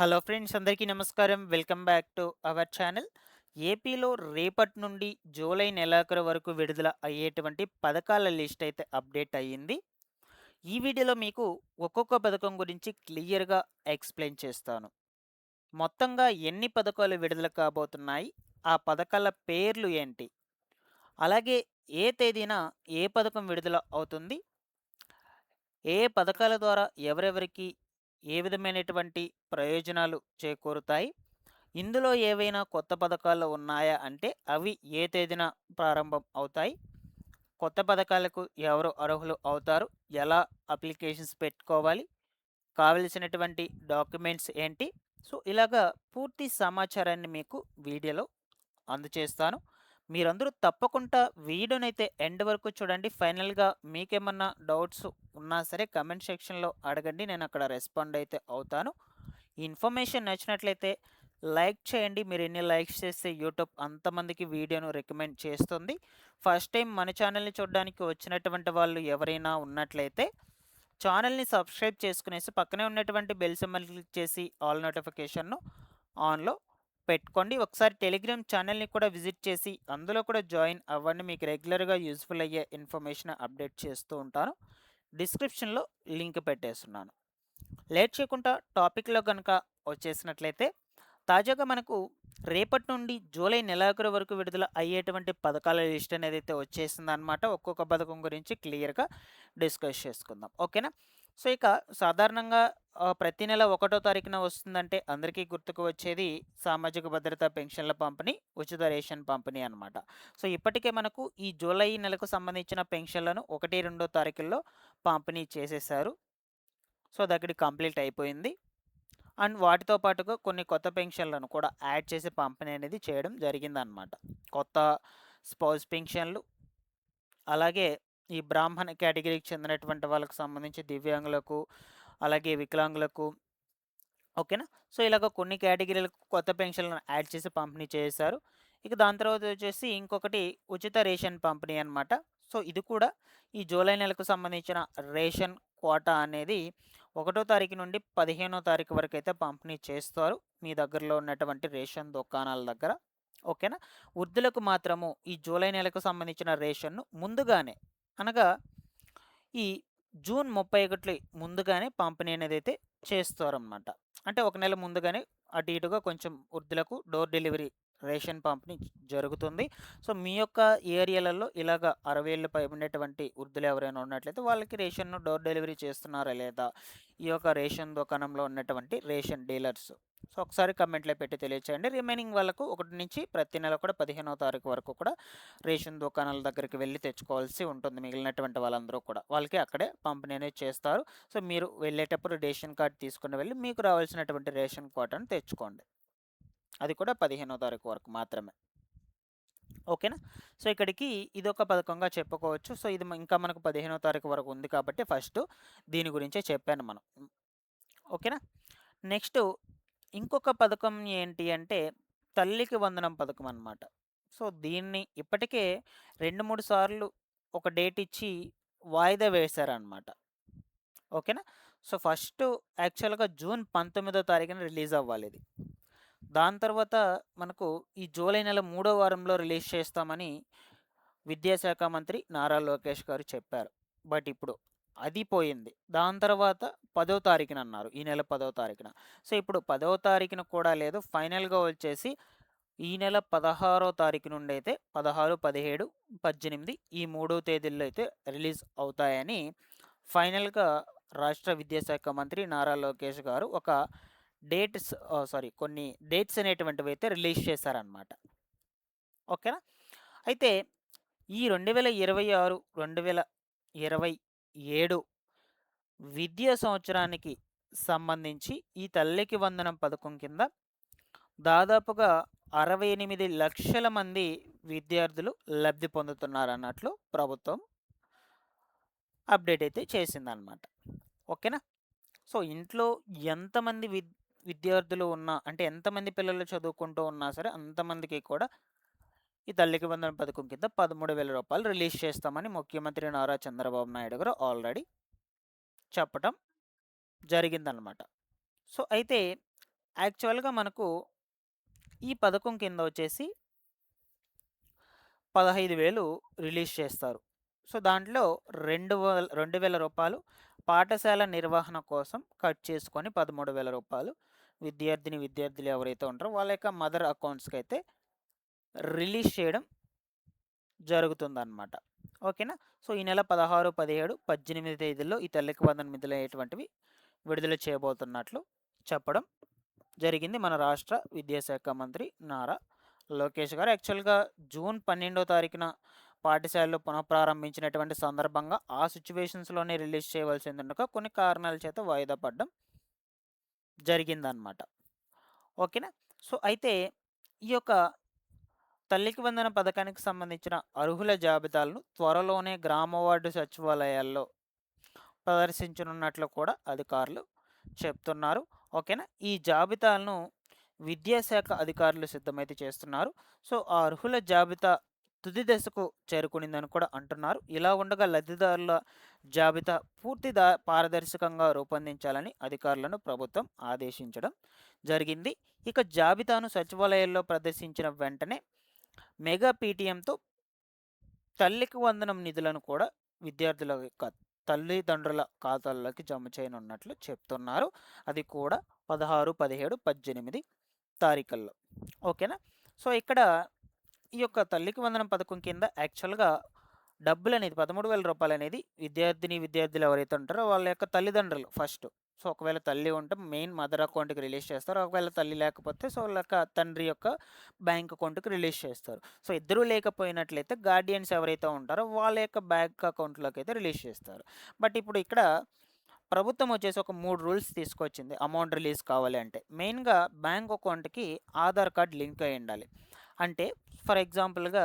Hello friends, అందరికీ నమస్కారం. Welcome back to our channel. ఏపీలో రేపటి నుండి జూలై నెలాఖరు వరకు విడుదల అయ్యేటువంటి పథకాల లిస్ట్ అయితే అప్డేట్ అయ్యింది. ఈ వీడియోలో మీకు ఒక్కొక్క పథకం గురించి క్లియర్‌గా ఎక్స్‌ప్లెయిన్ చేస్తాను. మొత్తంగా ఎన్ని పథకాలు విడుదల కాబోతున్నాయి? ఆ పథకాల పేర్లు ఏంటి? అలాగే ఏ తేదీన ఏ పథకం విడుదల అవుతుంది? ఏ పథకాల ద్వారా ఎవరెవరికి ఏ విధమైనటువంటి ప్రయోజనాలు చేకూరుతాయి? ఇందులో ఏవైనా కొత్త పథకాలు ఉన్నాయా అంటే అవి ఏ తేదీన ప్రారంభం అవుతాయి? కొత్త పథకాలకు ఎవరు అర్హులు అవుతారు? ఎలా అప్లికేషన్స్ పెట్టుకోవాలి? కావలసినటువంటి డాక్యుమెంట్స్ ఏంటి? సో, ఇలాగా పూర్తి సమాచారాన్ని మీకు వీడియోలో అందచేస్తాను. మీరందరూ తప్పకుండా వీడియోనైతే ఎండ్ వరకు చూడండి. ఫైనల్‌గా మీకేమన్నా డౌట్స్ ఉన్నా సరే కమెంట్ సెక్షన్‌లో అడగండి. నేను అక్కడ రెస్పాండ్ అయితే అవుతాను. ఈ ఇన్ఫర్మేషన్ నచ్చినట్లయితే లైక్ చేయండి. మీరు ఎన్ని లైక్స్ చేస్తే యూట్యూబ్ అంతమందికి వీడియోను రికమెండ్ చేస్తుంది. ఫస్ట్ టైం మన ఛానల్‌ని చూడడానికి వచ్చినటువంటి వాళ్ళు ఎవరైనా ఉన్నట్లయితే ఛానల్‌ని సబ్స్క్రైబ్ చేసుకునేసి పక్కనే ఉన్నటువంటి బెల్ సింబల్ క్లిక్ చేసి ఆల్ నోటిఫికేషన్‌ను ఆన్‌లో పెట్టుకోండి. ఒకసారి టెలిగ్రామ్ ఛానల్‌ని కూడా విజిట్ చేసి అందులో కూడా జాయిన్ అవ్వండి. మీకు రెగ్యులర్‌గా యూజ్‌ఫుల్ అయ్యే ఇన్ఫర్మేషన్ అప్డేట్ చేస్తూ ఉంటాను. డిస్క్రిప్షన్‌లో లింక్ పెట్టేస్తున్నాను. లేట్ చేయకుండా టాపిక్‌లో గనుక వచ్చేసినట్లయితే తాజాగా మనకు రేపటి నుండి జూలై నెలాఖరు వరకు విడుదల అయ్యేటువంటి పథకాల లిస్ట్ అనేదైతే వచ్చేసిందనమాట. ఒక్కొక్క పథకం గురించి క్లియర్‌గా డిస్కస్ చేసుకుందాం. ఓకేనా? సో, ఇక సాధారణంగా ప్రతి నెల ఒకటో తారీఖున వస్తుందంటే అందరికీ గుర్తుకు వచ్చేది సామాజిక భద్రత పెన్షన్ల పంపిణీ, ఉచిత రేషన్ పంపిణీ అనమాట. సో, ఇప్పటికే మనకు ఈ జూలై నెలకు సంబంధించిన పెన్షన్లను 1, 2 తారీఖుల్లో పంపిణీ చేసేశారు. సో, అదక్కడికి కంప్లీట్ అయిపోయింది. అండ్ వాటితో పాటుగా కొన్ని కొత్త పెన్షన్లను కూడా యాడ్ చేసి పంపిణీ అనేది చేయడం జరిగిందనమాట. కొత్త స్పౌస్ పెన్షన్లు, అలాగే ఈ బ్రాహ్మణ కేటగిరీకి చెందినటువంటి వాళ్ళకి సంబంధించి దివ్యాంగులకు, అలాగే వికలాంగులకు, ఓకేనా? సో, ఇలాగ కొన్ని కేటగిరీలకు కొత్త పెన్షన్లను యాడ్ చేసి పంపిణీ చేశారు. ఇక దాని తర్వాత వచ్చేసి ఇంకొకటి ఉచిత రేషన్ పంపిణీ అనమాట. సో, ఇది కూడా ఈ జూలై నెలకు సంబంధించిన రేషన్ కోటా అనేది 1 తారీఖు నుండి 15 తారీఖు వరకైతే పంపిణీ చేస్తారు. మీ దగ్గరలో ఉన్నటువంటి రేషన్ దుకాణాల దగ్గర. ఓకేనా? వృద్ధులకు మాత్రము ఈ జూలై నెలకు సంబంధించిన రేషన్‌ను ముందుగానే, అనగా ఈ జూన్ 31 ముందుగానే పంపిణీ అనేదైతే చేస్తారనమాట. అంటే ఒక నెల ముందుగానే అటు ఇటుగా కొంచెం వృద్ధులకు డోర్ డెలివరీ రేషన్ పంపిణీ జరుగుతుంది. సో, మీ యొక్క ఏరియాలలో ఇలాగ 60 ఏళ్ళు పైబడినటువంటి వృద్ధులు ఎవరైనా ఉన్నట్లయితే వాళ్ళకి రేషన్‌ను డోర్ డెలివరీ చేస్తున్నారా లేదా? ఈ యొక్క రేషన్ దుకాణంలో ఉన్నటువంటి రేషన్ డీలర్స్. సో, ఒకసారి కామెంట్‌లో పెట్టి తెలియచేయండి. రిమైనింగ్ వాళ్ళకు 1 నుంచి ప్రతి నెల కూడా 15వ తారీఖు వరకు కూడా రేషన్ దుకాణాల దగ్గరికి వెళ్లి తెచ్చుకోవాల్సి ఉంటుంది. మిగిలినటువంటి వాళ్ళందరూ కూడా. వాళ్ళకి అక్కడే పంపిణీ అనేది చేస్తారు. సో, మీరు వెళ్ళేటప్పుడు రేషన్ కార్డ్ తీసుకొని వెళ్లి మీకు రావాల్సినటువంటి రేషన్ కోటాను తెచ్చుకోండి. అది కూడా 15వ తారీఖు వరకు మాత్రమే. ఓకేనా? సో, ఇక్కడికి ఇదొక పథకంగా చెప్పుకోవచ్చు. సో, ఇది ఇంకా మనకు 15వ తారీఖు వరకు ఉంది కాబట్టి ఫస్ట్ దీని గురించే చెప్పాను మనం. ఓకేనా? నెక్స్ట్ ఇంకొక పథకం ఏంటి అంటే తల్లికి వందనం పథకం అన్నమాట. సో, దీన్ని ఇప్పటికే 2, 3 సార్లు ఒక డేట్ ఇచ్చి వాయిదా వేశారనమాట. ఓకేనా? సో, ఫస్టు యాక్చువల్‌గా జూన్ 19వ తారీఖున రిలీజ్ అవ్వాలిది. దాని తర్వాత మనకు ఈ జూలై నెల మూడో వారంలో రిలీజ్ చేస్తామని విద్యాశాఖ మంత్రి నారా లోకేష్ గారు చెప్పారు. బట్ ఇప్పుడు అది పోయింది. దాని తర్వాత 10వ తారీఖున అన్నారు. ఈ నెల 10వ తారీఖున. సో, ఇప్పుడు 10వ తారీఖున కూడా లేదు. ఫైనల్‌గా వచ్చేసి ఈ నెల 16వ తారీఖు నుండి అయితే 16, 17, 18 ఈ 3 తేదీల్లో అయితే రిలీజ్ అవుతాయని ఫైనల్‌గా రాష్ట్ర విద్యాశాఖ మంత్రి నారా లోకేష్ గారు ఒక కొన్ని డేట్స్ అనేటువంటివి అయితే రిలీజ్ చేశారనమాట. ఓకేనా? అయితే ఈ 2026, 2027 విద్యా సంవత్సరానికి సంబంధించి ఈ తల్లికి వందనం పథకం కింద దాదాపుగా 68 లక్షల మంది విద్యార్థులు లబ్ధి పొందుతున్నారన్నట్లు ప్రభుత్వం అప్డేట్ అయితే చేసిందనమాట. ఓకేనా? సో, ఇంట్లో ఎంతమంది విద్యార్థులు ఉన్నా అంటే ఎంతమంది పిల్లలు చదువుకుంటూ ఉన్నా సరే అంతమందికి కూడా ఈ తల్లికి వందనం పథకం కింద రూ. 13,000 రిలీజ్ చేస్తామని ముఖ్యమంత్రి నారా చంద్రబాబు నాయుడు గారు ఆల్రెడీ చెప్పటం జరిగిందనమాట. సో, అయితే యాక్చువల్‌గా మనకు ఈ పథకం కింద వచ్చేసి 15,000 రిలీజ్ చేస్తారు. సో, దాంట్లో రూ. 2,000 పాఠశాల నిర్వహణ కోసం కట్ చేసుకొని రూ. 13,000 విద్యార్థులు ఎవరైతే ఉంటారో వాళ్ళ యొక్క మదర్ అకౌంట్స్‌కైతే రిలీజ్ చేయడం జరుగుతుందనమాట. ఓకేనా? సో, ఈ నెల 16, 17, 18 తేదీల్లో ఈ తల్లికి వందనం నిధులనేటువంటివి విడుదల చేయబోతున్నట్లు చెప్పడం జరిగింది మన రాష్ట్ర విద్యాశాఖ మంత్రి నారా లోకేష్ గారు. యాక్చువల్‌గా జూన్ 12వ తారీఖున పాఠశాలలు పునఃప్రారంభించినటువంటి సందర్భంగా ఆ సిట్యుయేషన్స్‌లోనే రిలీజ్ చేయవలసిందుండగా కొన్ని కారణాల చేత వాయిదా పడడం జరిగిందనమాట. ఓకేనా? సో, అయితే ఈ యొక్క తల్లికి వందన పథకానికి సంబంధించిన అర్హుల జాబితాలను త్వరలోనే గ్రామ వార్డు సచివాలయాల్లో ప్రదర్శించనున్నట్లు కూడా అధికారులు చెప్తున్నారు. ఓకేనా? ఈ జాబితాలను విద్యాశాఖ అధికారులు సిద్ధమైతే చేస్తున్నారు. సో, ఆ అర్హుల జాబితా తుది దశకు చేరుకునిందని కూడా అంటున్నారు. ఇలా ఉండగా లబ్ధిదారుల జాబితా పూర్తి పారదర్శకంగా రూపొందించాలని అధికారులను ప్రభుత్వం ఆదేశించడం జరిగింది. ఇక జాబితాను సచివాలయాల్లో ప్రదర్శించిన వెంటనే మెగా పీటీఎంతో తల్లికి వందనం నిధులను కూడా విద్యార్థుల యొక్క తల్లిదండ్రుల ఖాతాల్లోకి జమ చేయనున్నట్లు చెప్తున్నారు. అది కూడా 16, 17, 18 తారీఖుల్లో. ఓకేనా? సో, ఇక్కడ ఈ యొక్క తల్లికి వందనం పథకం కింద యాక్చువల్‌గా డబ్బులనేది రూ. 13,000 అనేది విద్యార్థులు ఎవరైతే ఉంటారో వాళ్ళ యొక్క తల్లిదండ్రులు ఫస్ట్. సో, ఒకవేళ తల్లి ఉంటే మెయిన్ మదర్ అకౌంట్‌కి రిలీజ్ చేస్తారు. ఒకవేళ తల్లి లేకపోతే సో, వాళ్ళ యొక్క తండ్రి యొక్క బ్యాంక్ అకౌంట్‌కి రిలీజ్ చేస్తారు. సో, ఇద్దరూ లేకపోయినట్లయితే గార్డియన్స్ ఎవరైతే ఉంటారో వాళ్ళ యొక్క బ్యాంక్ అకౌంట్‌లోకి అయితే రిలీజ్ చేస్తారు. బట్ ఇప్పుడు ఇక్కడ ప్రభుత్వం వచ్చేసి ఒక 3 రూల్స్ తీసుకొచ్చింది అమౌంట్ రిలీజ్ కావాలి అంటే. మెయిన్‌గా బ్యాంక్ అకౌంట్‌కి ఆధార్ కార్డ్ లింక్ అయ్యి ఉండాలి. అంటే ఫర్ ఎగ్జాంపుల్‌గా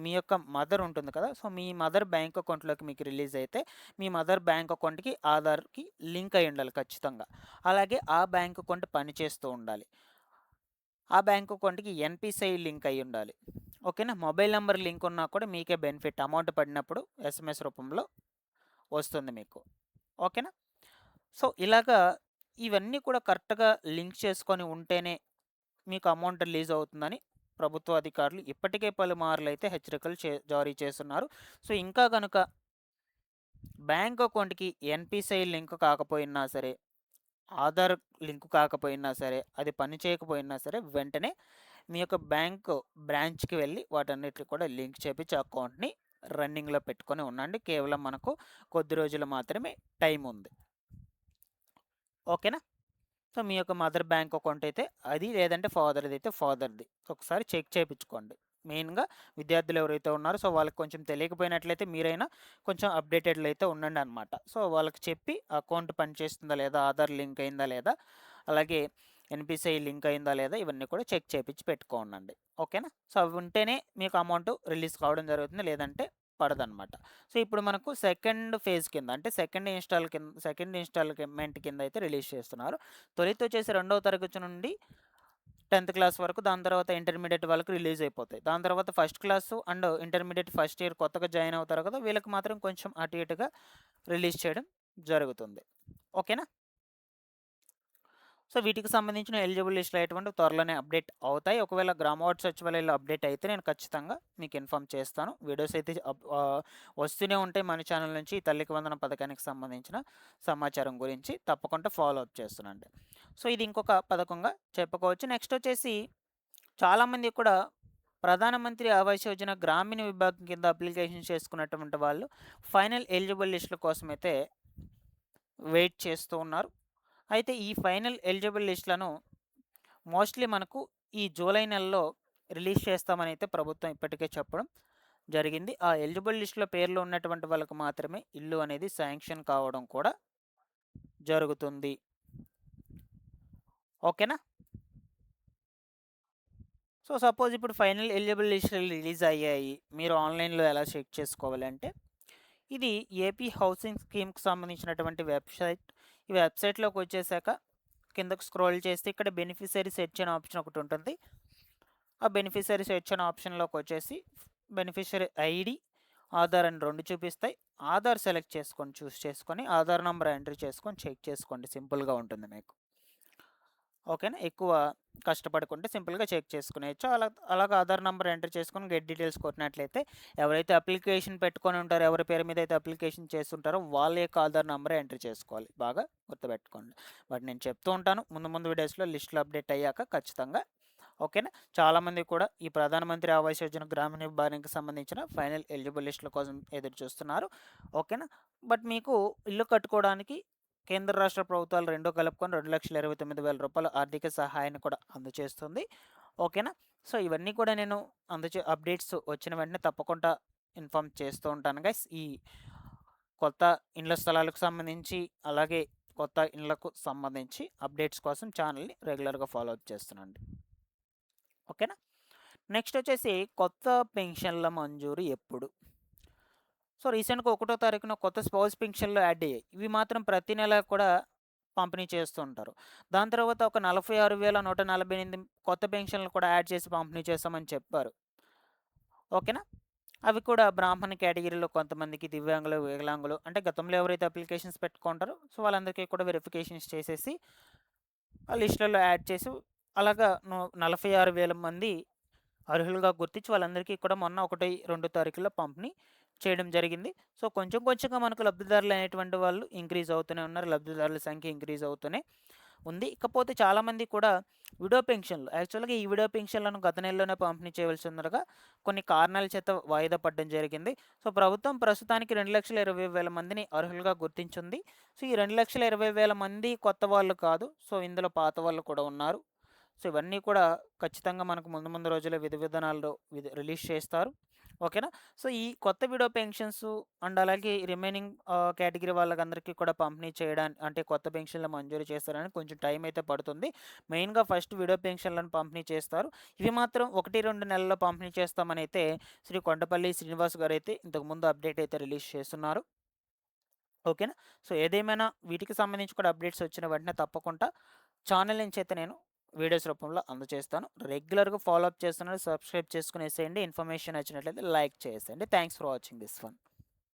మీ యొక్క మదర్ ఉంటుంది కదా! సో, మీ మదర్ బ్యాంక్ అకౌంట్‌లోకి మీకు రిలీజ్ అయితే మీ మదర్ బ్యాంక్ అకౌంట్‌కి ఆధార్‌కి లింక్ అయ్యి ఉండాలి ఖచ్చితంగా. అలాగే ఆ బ్యాంక్ అకౌంట్ పనిచేస్తూ ఉండాలి. ఆ బ్యాంక్ అకౌంట్‌కి ఎన్‌పిసిఐ లింక్ అయ్యి ఉండాలి. ఓకేనా? మొబైల్ నంబర్ లింక్ ఉన్నా కూడా మీకే బెనిఫిట్. అమౌంట్ పడినప్పుడు ఎస్ఎంఎస్ రూపంలో వస్తుంది మీకు. ఓకేనా? సో, ఇలాగా ఇవన్నీ కూడా కరెక్ట్‌గా లింక్ చేసుకొని ఉంటేనే మీకు అమౌంట్ రిలీజ్ అవుతుందని ప్రభుత్వ అధికారులు ఇప్పటికే పలుమార్లయితే హెచ్చరికలు జారీ చేస్తున్నారు. సో, ఇంకా గనుక బ్యాంక్ అకౌంట్‌కి ఎన్‌పిసిఐ లింక్ కాకపోయినా సరే, ఆధార్ లింక్ కాకపోయినా సరే, అది పని చేయకపోయినా సరే వెంటనే మీ యొక్క బ్యాంకు బ్రాంచ్‌కి వెళ్ళి వాటన్నిటిని కూడా లింక్ చేపించి అకౌంట్‌ని రన్నింగ్‌లో పెట్టుకొని ఉండండి. కేవలం మనకు కొద్ది రోజులు మాత్రమే టైం ఉంది. ఓకేనా? సో, మీ యొక్క మదర్ బ్యాంక్ అకౌంట్ అయితే అది, లేదంటే ఫాదర్‌ది అయితే ఫాదర్‌ది. ఒకసారి చెక్ చేపించుకోండి. మెయిన్‌గా విద్యార్థులు ఎవరైతే ఉన్నారో సో, వాళ్ళకి కొంచెం తెలియకపోయినట్లయితే మీరైనా కొంచెం అప్డేటెడ్‌లో అయితే ఉండండి అనమాట. సో, వాళ్ళకి చెప్పి అకౌంట్ పనిచేస్తుందా లేదా, ఆధార్ లింక్ అయిందా లేదా, అలాగే ఎన్‌పిసిఐ లింక్ అయిందా లేదా ఇవన్నీ కూడా చెక్ చేపించి పెట్టుకోండి. ఓకేనా? సో, అవి ఉంటేనే మీకు అమౌంట్ రిలీజ్ కావడం జరుగుతుంది. లేదంటే పడదనమాట. సో, ఇప్పుడు మనకు సెకండ్ ఫేజ్ కింద అంటే సెకండ్ ఇన్‌స్టాల్‌మెంట్ కింద అయితే రిలీజ్ చేస్తున్నారు. తొలిత వచ్చేసి 2వ తరగతి నుండి 10థ్ క్లాస్ వరకు, దాని తర్వాత ఇంటర్మీడియేట్ వాళ్ళకి రిలీజ్ అయిపోతాయి. దాని తర్వాత first class and intermediate first year కొత్తగా జాయిన్ అవుతారు కదా! వీళ్ళకి మాత్రం కొంచెం అటు ఇటుగా రిలీజ్ చేయడం జరుగుతుంది. ఓకేనా? సో, వీటికి సంబంధించిన ఎలిజిబుల్ లిస్టులు అనేటువంటివి త్వరలోనే అప్డేట్ అవుతాయి. ఒకవేళ గ్రామ వార్డు సచివాలయాల్లో అప్డేట్ అయితే నేను ఖచ్చితంగా మీకు ఇన్ఫార్మ్ చేస్తాను. వీడియోస్ అయితే వస్తూనే ఉంటాయి మన ఛానల్ నుంచి. తల్లికి వందనం పథకానికి సంబంధించిన సమాచారం గురించి తప్పకుండా ఫాలో అప్ చేస్తున్నాండి. సో, ఇది ఇంకొక పథకంగా చెప్పుకోవచ్చు. నెక్స్ట్ వచ్చేసి చాలామంది కూడా ప్రధానమంత్రి ఆవాస్ యోజన గ్రామీణ విభాగం కింద అప్లికేషన్ చేసుకున్నటువంటి వాళ్ళు ఫైనల్ ఎలిజిబుల్ లిస్టుల కోసమైతే వెయిట్ చేస్తూ ఉన్నారు. అయితే ఈ ఫైనల్ ఎలిజిబుల్ లిస్టులను మోస్ట్లీ మనకు ఈ జూలై నెలలో రిలీజ్ చేస్తామని అయితే ప్రభుత్వం ఇప్పటికే చెప్పడం జరిగింది. ఆ ఎలిజిబుల్ లిస్టులో పేర్లు ఉన్నటువంటి వాళ్ళకు మాత్రమే ఇల్లు అనేది శాంక్షన్ కావడం కూడా జరుగుతుంది. ఓకేనా? సో, సపోజ్ ఇప్పుడు ఫైనల్ ఎలిజిబుల్ లిస్టులు రిలీజ్ అయ్యాయి. మీరు ఆన్లైన్‌లో ఎలా చెక్ చేసుకోవాలంటే, ఇది ఏపీ హౌసింగ్ స్కీమ్‌కి సంబంధించినటువంటి వెబ్సైట్. ఈ వెబ్సైట్‌లోకి వచ్చేసాక కిందకు స్క్రోల్ చేస్తే ఇక్కడ బెనిఫిషరీ సెర్చ్ అనే ఆప్షన్ ఒకటి ఉంటుంది. ఆ బెనిఫిషరీ సెర్చ్ అనే ఆప్షన్లోకి వచ్చేసి బెనిఫిషరీ ఐడి, ఆధార్ అని 2 చూపిస్తాయి. ఆధార్ సెలెక్ట్ చేసుకొని చూస్ చేసుకొని ఆధార్ నంబర్ ఎంట్రీ చేసుకొని చెక్ చేసుకోండి. సింపుల్‌గా ఉంటుంది మీకు. ఓకేనా. ఎక్కువ కష్టపడకుంటే సింపుల్‌గా చెక్ చేసుకునేయచ్చు. అలాగా ఆధార్ నంబర్ ఎంటర్ చేసుకొని గెట్ డీటెయిల్స్ కొట్టినట్లయితే ఎవరైతే అప్లికేషన్ పెట్టుకొని ఉంటారో, ఎవరి పేరు మీద అయితే అప్లికేషన్ చేసుంటారో వాళ్ళ యొక్క ఆధార్ నంబరే ఎంటర్ చేసుకోవాలి. బాగా గుర్తుపెట్టుకోండి. బట్ నేను చెప్తూ ఉంటాను ముందు ముందు వీడియోస్‌లో లిస్టులు అప్డేట్ అయ్యాక ఖచ్చితంగా. ఓకేనా. చాలామంది కూడా ఈ ప్రధానమంత్రి ఆవాస్ యోజన గ్రామ నివారణకి సంబంధించిన ఫైనల్ ఎలిజిబుల్ లిస్టుల కోసం ఎదురు చూస్తున్నారు. ఓకేనా. బట్ మీకు ఇల్లు కట్టుకోవడానికి కేంద్ర రాష్ట్ర ప్రభుత్వాలు రెండూ కలుపుకొని రూ. 2,29,000 ఆర్థిక సహాయాన్ని కూడా అందజేస్తుంది. ఓకేనా. సో ఇవన్నీ కూడా నేను అప్డేట్స్ వచ్చిన వెంటనే తప్పకుండా ఇన్ఫామ్ చేస్తూ ఉంటాను గైస్. ఈ కొత్త ఇండ్ల స్థలాలకు సంబంధించి, అలాగే కొత్త ఇండ్లకు సంబంధించి అప్డేట్స్ కోసం ఛానల్ని రెగ్యులర్గా ఫాలో అప్ చేస్తున్నాండి. ఓకేనా. నెక్స్ట్ వచ్చేసి కొత్త పెన్షన్ల మంజూరు ఎప్పుడు? సో రీసెంట్గా 1వ తారీఖున కొత్త స్పౌస్ పెన్షన్లు యాడ్ అయ్యాయి. ఇవి మాత్రం ప్రతి నెల కూడా పంపిణీ చేస్తూ ఉంటారు. దాని తర్వాత ఒక 46,148 కొత్త పెన్షన్లు కూడా యాడ్ చేసి పంపిణీ చేస్తామని చెప్పారు. ఓకేనా. అవి కూడా బ్రాహ్మణ కేటగిరీలో కొంతమందికి, దివ్యాంగులు, వికలాంగులు అంటే గతంలో ఎవరైతే అప్లికేషన్స్ పెట్టుకుంటారో సో వాళ్ళందరికీ కూడా వెరిఫికేషన్స్ చేసేసి ఆ లిస్టులలో యాడ్ చేసి అలాగా 46,000 మంది అర్హులుగా గుర్తించి వాళ్ళందరికీ కూడా మొన్న 1, 2 తారీఖుల్లో పంపిణీ చేయడం జరిగింది. సో కొంచెం కొంచెంగా మనకు లబ్ధిదారులు అనేటువంటి వాళ్ళు ఇంక్రీజ్ అవుతూనే ఉన్నారు. లబ్ధిదారుల సంఖ్య ఇంక్రీజ్ అవుతూనే ఉంది. ఇకపోతే చాలామంది కూడా విడో పెన్షన్లు, యాక్చువల్గా ఈ విడో పెన్షన్లను గత నెలలోనే పంపిణీ చేయవలసి ఉండగా కొన్ని కారణాల చేత వాయిదా పడడం జరిగింది. సో ప్రభుత్వం ప్రస్తుతానికి 2,20,000 మందిని అర్హులుగా గుర్తించింది. సో ఈ 2,20,000 మంది కొత్త వాళ్ళు కాదు. సో ఇందులో పాత వాళ్ళు కూడా ఉన్నారు. సో ఇవన్నీ కూడా ఖచ్చితంగా మనకు ముందు ముందు రోజుల్లో విధి విధానాల్లో రిలీజ్ చేస్తారు. ఓకేనా. సో ఈ కొత్త విడో పెన్షన్స్ అండ్ అలాగే రిమైనింగ్ కేటగిరీ వాళ్ళకందరికీ కూడా పంపిణీ చేయడానికి అంటే కొత్త పెన్షన్లు మంజూరు చేస్తారని కొంచెం టైం అయితే పడుతుంది. మెయిన్గా ఫస్ట్ విడో పెన్షన్లను పంపిణీ చేస్తారు. ఇవి మాత్రం 1-2 నెలల్లో పంపిణీ చేస్తామని అయితే శ్రీ కొండపల్లి శ్రీనివాస్ గారు అయితే ఇంతకుముందు అప్డేట్ అయితే రిలీజ్ చేస్తున్నారు. ఓకేనా. సో ఏదేమైనా వీటికి సంబంధించి కూడా అప్డేట్స్ వచ్చిన వెంటనే తప్పకుండా ఛానల్ నుంచి అయితే నేను వీడియోస్ రూపంలో అందజేస్తాను. రెగ్యులర్గా ఫాలో అప్ చేస్తున్నాను. సబ్స్క్రైబ్ చేసుకునేసేయండి. ఇన్ఫర్మేషన్ వచ్చినట్లయితే లైక్ చేసేయండి. Thanks for watching this one.